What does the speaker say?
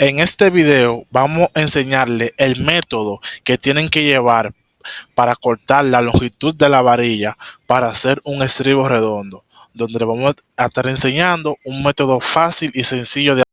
En este video vamos a enseñarle el método que tienen que llevar para cortar la longitud de la varilla para hacer un estribo redondo, donde le vamos a estar enseñando un método fácil y sencillo de